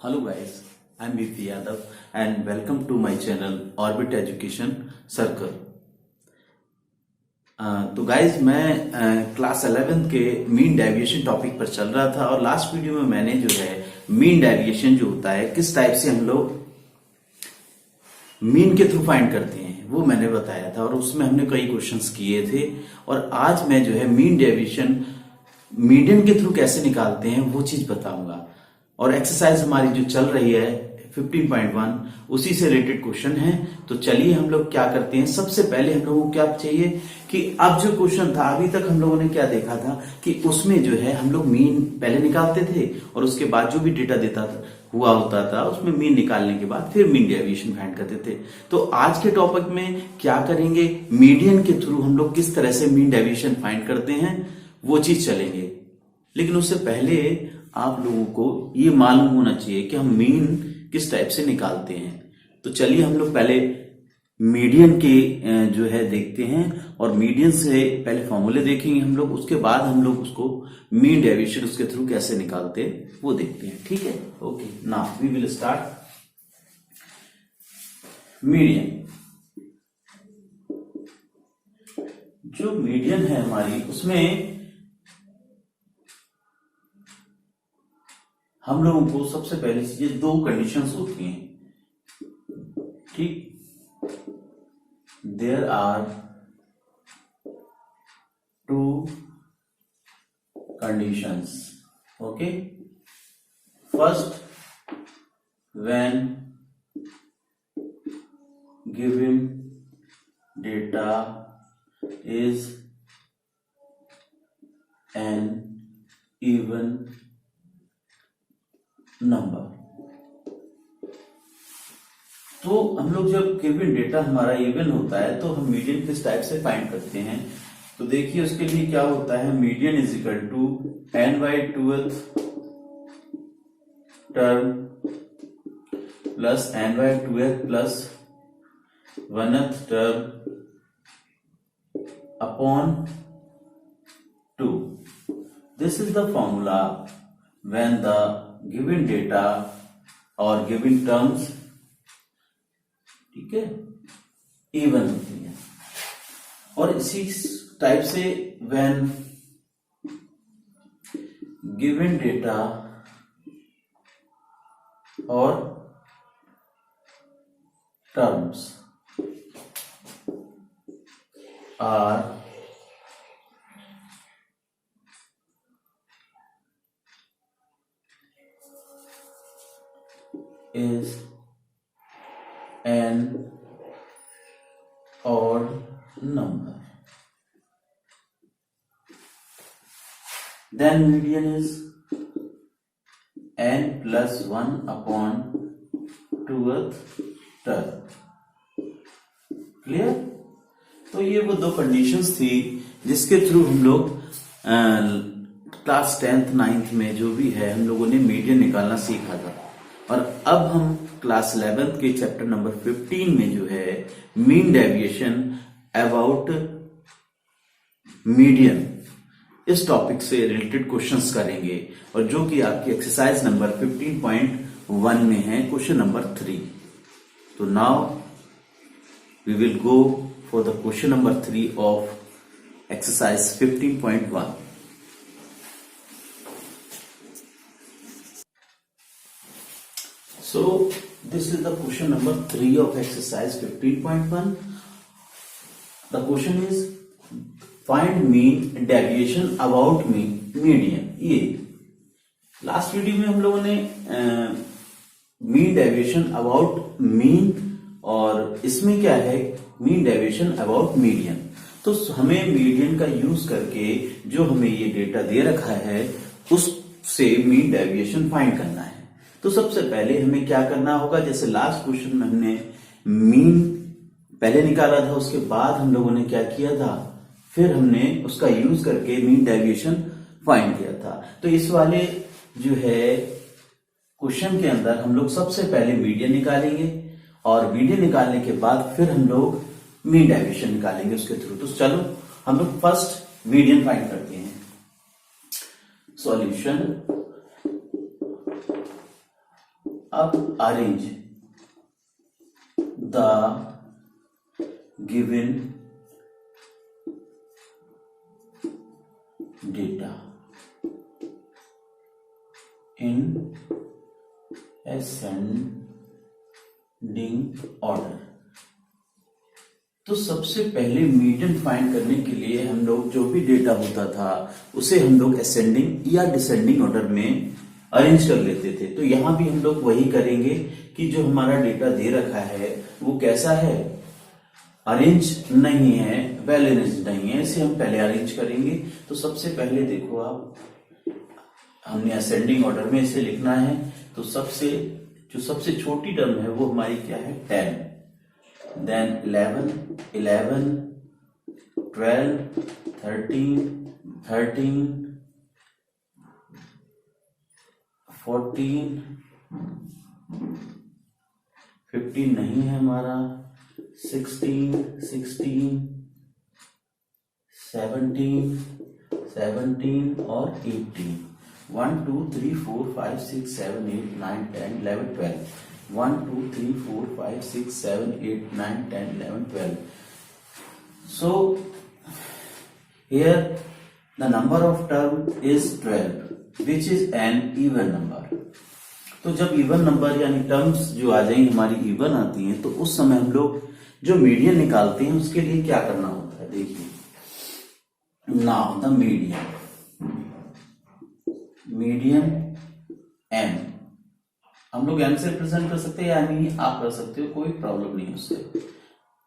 Hello guys, I'm BP Yadav and welcome to my channel Orbit Education Circle. तो guys मैं class 11 के mean deviation topic पर चल रहा था और लास्ट वीडियो में मैंने जो है मीन डेविएशन जो होता है किस टाइप से हम लोग मीन के थ्रू फाइंड करते हैं वो मैंने बताया था और उसमें हमने कई क्वेश्चंस किए थे। और आज मैं जो है मीन डेविएशन मीडियन के थ्रू कैसे निकालते हैं वो चीज बताऊंगा। और एक्सरसाइज हमारी जो चल रही है 15.1 उसी से रिलेटेड क्वेश्चन है। तो चलिए हम लोग क्या करते हैं, सबसे पहले हम लोगों को क्या चाहिए कि अब जो क्वेश्चन था अभी तक हम लोगों ने क्या देखा था कि उसमें जो है हम लोग मीन पहले निकालते थे और उसके बाद जो भी डेटा देता था हुआ होता था उसमें मीन निकालने के बाद फिर मीन डेविएशन फाइंड करते थे। तो आज के टॉपिक में क्या करेंगे, मीडियन के थ्रू हम लोग किस तरह से मीन डेविएशन फाइंड करते हैं वो चीज चलेंगे। लेकिन उससे पहले आप लोगों को ये मालूम होना चाहिए कि हम मीन किस टाइप से निकालते हैं। तो चलिए हम लोग पहले मीडियन के जो है देखते हैं और मीडियन से पहले फॉर्मूले देखेंगे हम लोग, उसके बाद हम लोग उसको मीन डेविएशन उसके थ्रू कैसे निकालते हैं वो देखते हैं। ठीक है, okay, now we will start median. जो मीडियन है हमारी उसमें हम लोगों को सबसे पहले चीजें दो कंडीशंस होती हैं। ठीक, there are two conditions. Okay, first, when given data is an even number. तो हम लोग जब गिवन डेटा हमारा इवन होता है तो हम मीडियन किस टाइप से फाइंड करते हैं। तो देखिए उसके लिए क्या होता है, median is equal to n/2th term plus n/2th plus 1th term upon 2। This is the formula when the given data or given terms, ठीक है, इवन होती है। और इसी टाइप से when given data और terms are is an odd number, then median is n plus 1 upon 2th term। Clear? तो ये वो दो कंडीशंस थी जिसके थ्रू हम लोग क्लास 10th 9th में जो भी है हम लोगों ने मीडियन निकालना सीखा था। और अब हम क्लास 11 के चैप्टर नंबर 15 में जो है मीन डेविएशन अबाउट मीडियन इस टॉपिक से रिलेटेड क्वेश्चंस करेंगे और जो कि आपकी एक्सरसाइज नंबर 15.1 में है, क्वेश्चन नंबर 3। तो now we will go for the question number 3 of exercise 15.1। So this is the question number 3 of exercise 15.1. The question is find mean deviation about median। ये last video में हम लोगों ने mean deviation about mean और इसमें क्या है mean deviation about median. तो हमें मीडियन का यूज करके जो हमें ये डेटा दे रखा है उससे मीन डेविएशन फाइंड करना है। तो सबसे पहले हमें क्या करना होगा, जैसे लास्ट क्वेश्चन में हमने मीन पहले निकाला था उसके बाद हम लोगों ने क्या किया था, फिर हमने उसका यूज करके मीन डेविएशन फाइंड किया था। तो इस वाले जो है क्वेश्चन के अंदर हम लोग सबसे पहले मीडियन निकालेंगे और मीडियन निकालने के बाद फिर हम लोग मीन डेविएशन निकालेंगे उसके थ्रू। तो चलो हम लोग फर्स्ट मीडियन फाइंड करते हैं। सॉल्यूशन अब arrange the given data in ascending order. तो सबसे पहले मीडियन फाइंड करने के लिए हम लोग जो भी डेटा होता था उसे हम लोग असेंडिंग या डिसेंडिंग ऑर्डर में अरेंज कर लेते थे। तो यहां भी हम लोग वही करेंगे कि जो हमारा डेटा दे रखा है वो कैसा है, अरेंज नहीं है, वेल अरेंज नहीं है, इसे हम पहले अरेंज करेंगे। तो सबसे पहले देखो आप, हमने असेंडिंग ऑर्डर में इसे लिखना है। तो सबसे छोटी टर्म है वो हमारी क्या है, 10, then 11, 12, 13, 14, 15 नहीं है हमारा, 16, 17 और 18। 1 2 3 4 5 6 7 8 9 10 11 12। 1 2 3 4 5 6 7 8 9 10 11 12। So here the number of term is 12, which is an even number। तो जब इवन नंबर यानी टर्म्स जो आ जाएंगी हमारी इवन आती हैं, तो उस समय हम लोग जो मीडियन निकालते हैं उसके लिए क्या करना होता है, देखिए। नाउ द मीडियन m, हम लोग m से रिप्रेजेंट कर सकते हैं या नहीं आप कर सकते हो, कोई प्रॉब्लम नहीं उससे।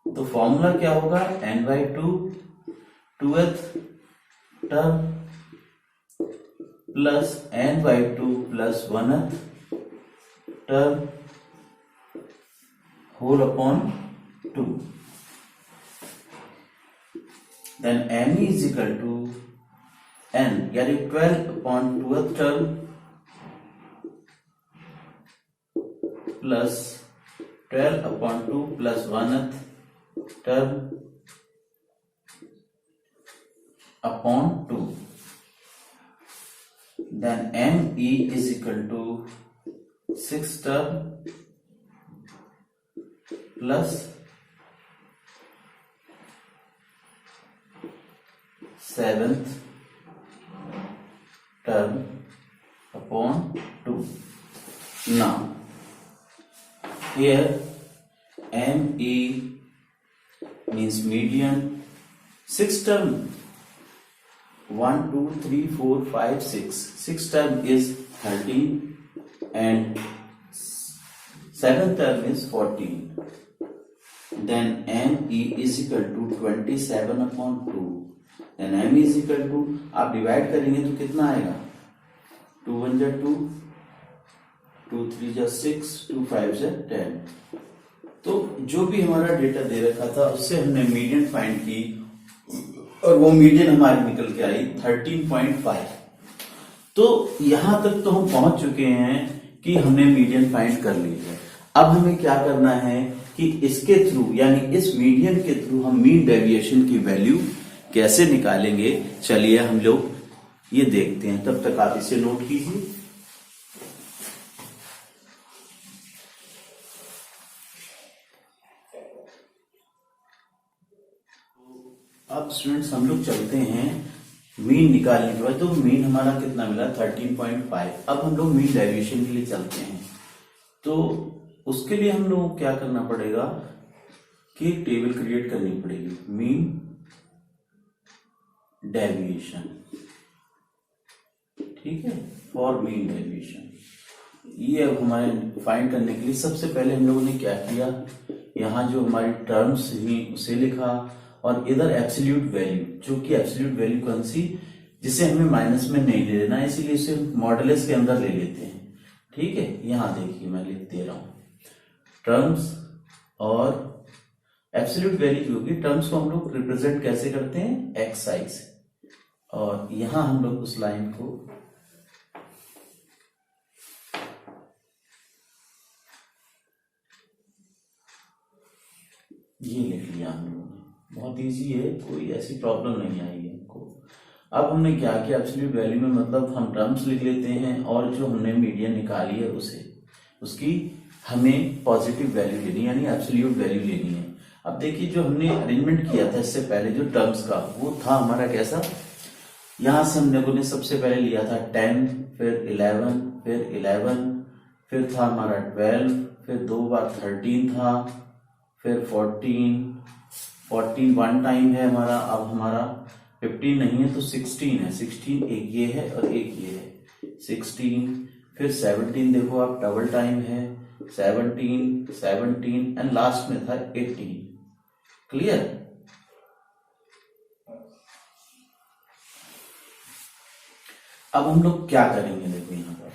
तो फॉर्मूला क्या होगा, n/2 2th term plus n/2 plus 1th term whole upon 2। Then m is equal to n यानी 12 upon 2th term plus 12 upon 2 plus 1th term upon 2। Then me is equal to 6th term plus 7th term upon 2। Now here me means median, 6th term 1 2 3 4 5 6, 6th term is 13 and 7th term is 14। then me is equal to 27 upon 2। then me is equal to, आप divide करेंगे तो कितना आएगा, 2 1 जा 2, 2 3 जा 6, 2 5 जा 10। तो जो भी हमारा डेटा दे रखा था उससे हमने मीडियन फाइंड की और वो मीडियन हमारी निकल के आई 13.5। तो यहां तक तो हम पहुंच चुके हैं कि हमने मीडियन फाइंड कर ली है। अब हमें क्या करना है कि इसके थ्रू यानी इस मीडियन के थ्रू हम मीन डेविएशन की वैल्यू कैसे निकालेंगे, चलिए हम लोग ये देखते हैं। तब तक आप इसे नोट कीजिए। अब स्टूडेंट्स हम लोग चलते हैं मीन निकालने के बाद। तो मीन हमारा कितना मिला, 13.5। अब हम लोग मीन डेविएशन के लिए चलते हैं। तो उसके लिए हम लोग क्या करना पड़ेगा कि एक टेबल क्रिएट करनी पड़ेगी, मीन डेविएशन, ठीक है, फॉर मीन डेविएशन। ये अब हमारे फाइंड करने के लिए सबसे पहले हम लोगों ने क्या किया, यहाँ जो हमारी टर्म्स थी उसे लिखा और इधर एब्सोल्यूट वैल्यू, जो कि एब्सोल्यूट वैल्यू कौन सी, जिसे हमें माइनस में नहीं ले लेना, इसीलिए इसे मॉडुलस के अंदर ले लेते हैं, ठीक है। यहां देखिए मैं लिख दे रहा हूं टर्म्स और एब्सोल्यूट वैल्यू की होगी। टर्म्स को हम लोग रिप्रेजेंट कैसे करते हैं, xi से, और यहां हम लोग उस लाइन को ये लिख लिया हम लोगों ने, बहुत इजी है, कोई ऐसी प्रॉब्लम नहीं आएगी हमको। अब हमने क्या किया, एब्सोल्यूट वैल्यू में मतलब हम टर्म्स लिख लेते हैं और जो हमने मीडियन निकाली है उसे, उसकी हमें पॉजिटिव वैल्यू लेनी यानी एब्सोल्यूट वैल्यू लेनी है। अब देखिए जो हमने अरेंजमेंट किया था इससे पहले जो टर्म्स का, वो था हमारा कैसा, यहां से हम लोगों ने सबसे पहले लिया था 10, फिर 11, फिर 11, फिर था हमारा 12, फिर 2 बार 13 था, फिर 14 वन टाइम है हमारा, अब हमारा 15 नहीं है तो 16 है, 16 एक ये है और एक ये है 16, फिर 17 देखो आप डबल टाइम है 17 एंड लास्ट में था 18। क्लियर? अब हम लोग क्या करेंगे, देखो यहां पर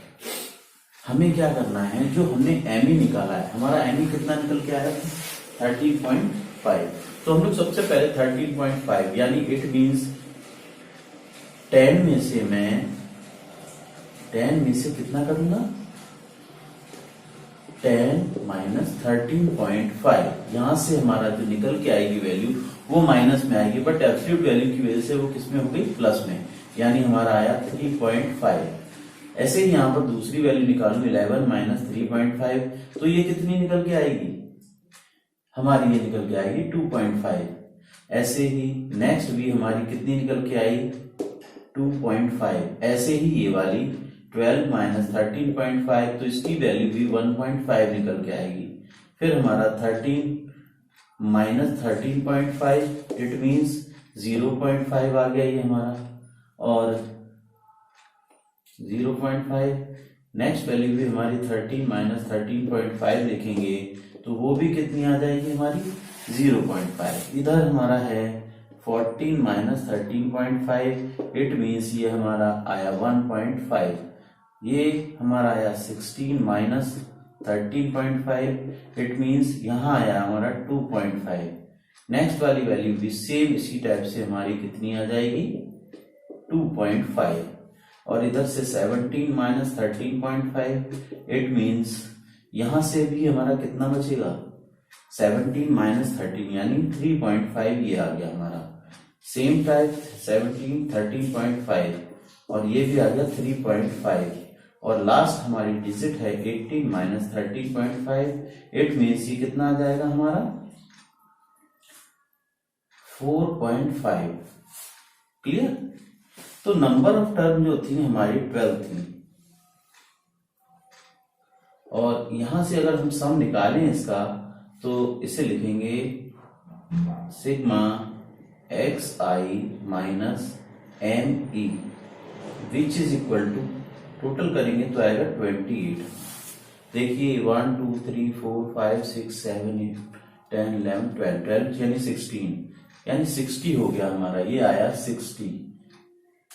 हमें क्या करना है, जो हमने एमई निकाला है, हमारा एमई कितना निकल के आया था 13.5, तो हम लोग सबसे पहले 13.5 यानी इट मीन्स 10 में से मैं 10 में से कितना करूंगा 10 माइनस 13.5, यहां से हमारा जो निकल के आएगी वैल्यू वो माइनस में आएगी, बट एब्सोल्यूट वैल्यू की वजह से वो किसमें हो गई प्लस में, यानी हमारा आया 3.5। ऐसे ही यहां पर दूसरी वैल्यू निकालू 11 माइनस 3.5, तो ये कितनी निकल के आएगी हमारी, ये निकल के आएगी 2.5। ऐसे ही नेक्स्ट भी हमारी कितनी निकल के आई 2.5। ऐसे ही ये वाली 12 माइनस 13.5, तो इसकी वैल्यू भी 1.5 निकल के आएगी। फिर हमारा 13 माइनस 13.5 इट मीन्स 0.5 आ गया ये हमारा, और 0.5 नेक्स्ट वैल्यू भी हमारी 13 माइनस 13.5 लिखेंगे तो वो भी कितनी आ जाएगी हमारी 0.5। इधर हमारा है 14 माइनस 13.5 इट मीन्स ये हमारा आया 1.5। ये हमारा आया 16 माइनस 13.5 इट मीन्स यहां आया हमारा 2.5। नेक्स्ट वाली वैल्यू भी सेम इसी टाइप से हमारी कितनी आ जाएगी 2.5, और इधर से 17 माइनस 13.5 इट मीन्स यहां से भी हमारा कितना बचेगा 17 माइनस 13 यानी 3.5, ये आ गया हमारा सेम टाइप 17 13.5 और ये भी आ गया 3.5, और लास्ट हमारी डिजिट है 18 माइनस 13.5 इट मीन्स ये कितना आ जाएगा हमारा 4.5। क्लियर? तो नंबर ऑफ टर्म जो थी हमारी 12 थी, और यहां से अगर हम सम निकालें इसका तो इसे लिखेंगे sigma X I minus M E which is equal to, total करेंगे तो आएगा 28। देखिए 1 2 3 4 5 6 7 8 10 11 12 यानी 16 यानी 60 हो गया हमारा, ये आया 60।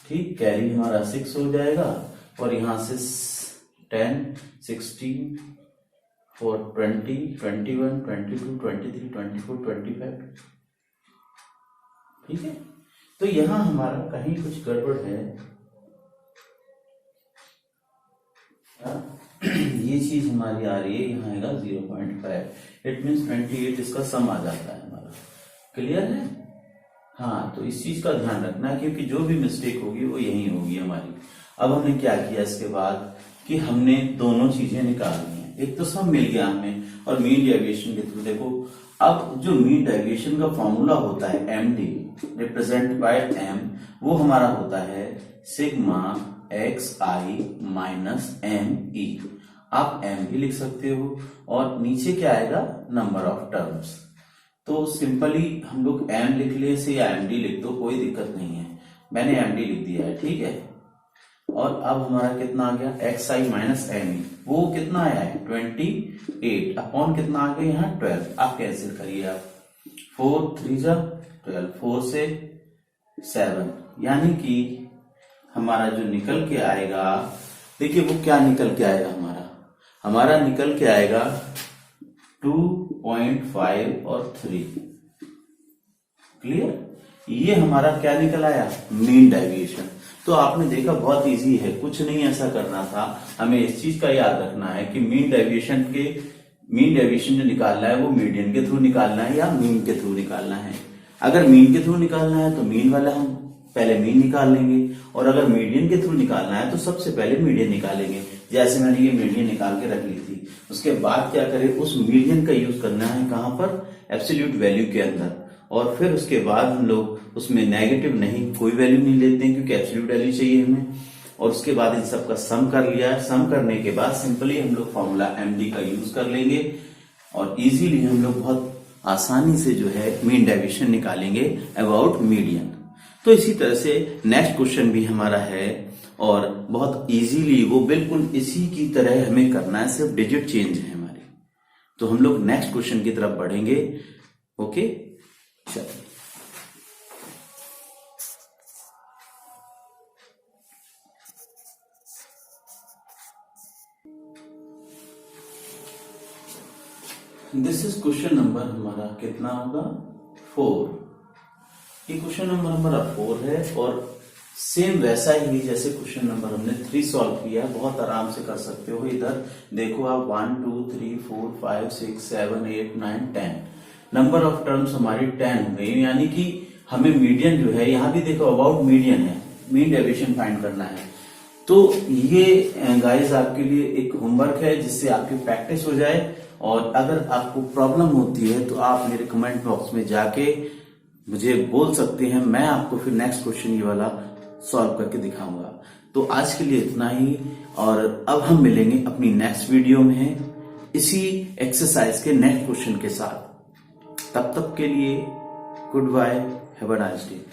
ठीक, कैरी हमारा 6 हो जाएगा, और यहां से 10 16 4 20 21 22 23 24 25। ठीक है, तो यहां हमारा कहीं कुछ गड़बड़ है, ये चीज हमारी आ रही है, यहाँ आएगा 0.5 इट मीन्स 28 इसका सम आ जाता है हमारा। क्लियर है? हाँ, तो इस चीज का ध्यान रखना है क्योंकि जो भी मिस्टेक होगी वो यही होगी हमारी। अब हमने क्या किया इसके बाद कि हमने दोनों चीजें निकालनी है, एक तो सम मिल गया हमें और मीन डेविएशन के थ्रू देखो। अब जो मीन डेविएशन का फॉर्मूला होता है एमडी रिप्रेजेंट बाय एम, वो हमारा होता है sigma X I minus M ई। आप एम भी लिख सकते हो और नीचे क्या आएगा नंबर ऑफ टर्म्स। तो सिंपली हम लोग एम लिख ले से या एम डी लिख दो, कोई दिक्कत नहीं है, मैंने एम डी लिख दिया है। ठीक है, और अब हमारा कितना आ गया एक्स आई माइनस एम ई, वो कितना आया है 28 अपॉन कितना आ गया यहाँ 12। आप कैंसिल करिए, आप 4 3 जा 12, 4 से 7 यानी कि हमारा जो निकल के आएगा, देखिए वो क्या निकल के आएगा हमारा निकल के आएगा 2.5 और 3। क्लियर? ये हमारा क्या निकल आया मीन डेविएशन। तो आपने देखा बहुत इजी है, कुछ नहीं ऐसा करना था, हमें इस चीज का याद रखना है कि मीन डेविएशन जो निकालना है वो मीडियन के थ्रू निकालना है या मीन के थ्रू निकालना है। अगर मीन के थ्रू निकालना है तो मीन वाला हम पहले मीन निकाल लेंगे, और अगर मीडियन के थ्रू निकालना है तो सबसे पहले मीडियन निकालेंगे। जैसे मैंने ये मीडियन निकाल के रख ली थी, उसके बाद क्या करें, उस मीडियन का यूज करना है कहां पर, एब्सोल्यूट वैल्यू के अंदर, और फिर उसके बाद हम लोग उसमें नेगेटिव नहीं, कोई वैल्यू नहीं लेते हैं क्योंकि एब्सोल्यूट वैल्यू चाहिए हमें। और उसके बाद इन सबका सम कर लिया है। सम करने के बाद सिंपली हम लोग फॉर्मूला एमडी का यूज कर लेंगे और इजीली हम लोग बहुत आसानी से जो है मीन डेविएशन निकालेंगे अबाउट मीडियन। तो इसी तरह से नेक्स्ट क्वेश्चन भी हमारा है और बहुत इजीली वो बिल्कुल इसी की तरह हमें करना है, सिर्फ डिजिट चेंज है हमारी। तो हम लोग नेक्स्ट क्वेश्चन की तरफ बढ़ेंगे। ओके, चलिए। दिस इज क्वेश्चन नंबर हमारा कितना होगा, 4। ये क्वेश्चन नंबर हमारा 4 है और सेम वैसा ही जैसे क्वेश्चन नंबर हमने 3 सॉल्व किया, बहुत आराम से कर सकते हो। इधर देखो आप 1 2 3 4 5 6 7 8 9 10 नंबर ऑफ टर्म्स हमारी 10 हो गई, यानी कि हमें मीडियन जो है, यहाँ भी देखो अबाउट मीडियन है, मीन डेविएशन फाइंड करना है। तो ये गाइस आपके लिए एक होमवर्क है जिससे आपकी प्रैक्टिस हो जाए, और अगर आपको प्रॉब्लम होती है तो आप मेरे कमेंट बॉक्स में जाके मुझे बोल सकते हैं, मैं आपको फिर नेक्स्ट क्वेश्चन ये वाला सॉल्व करके दिखाऊंगा। तो आज के लिए इतना ही, और अब हम मिलेंगे अपनी नेक्स्ट वीडियो में इसी एक्सरसाइज के नेक्स्ट क्वेश्चन के साथ। तब तक के लिए goodbye, have a nice day.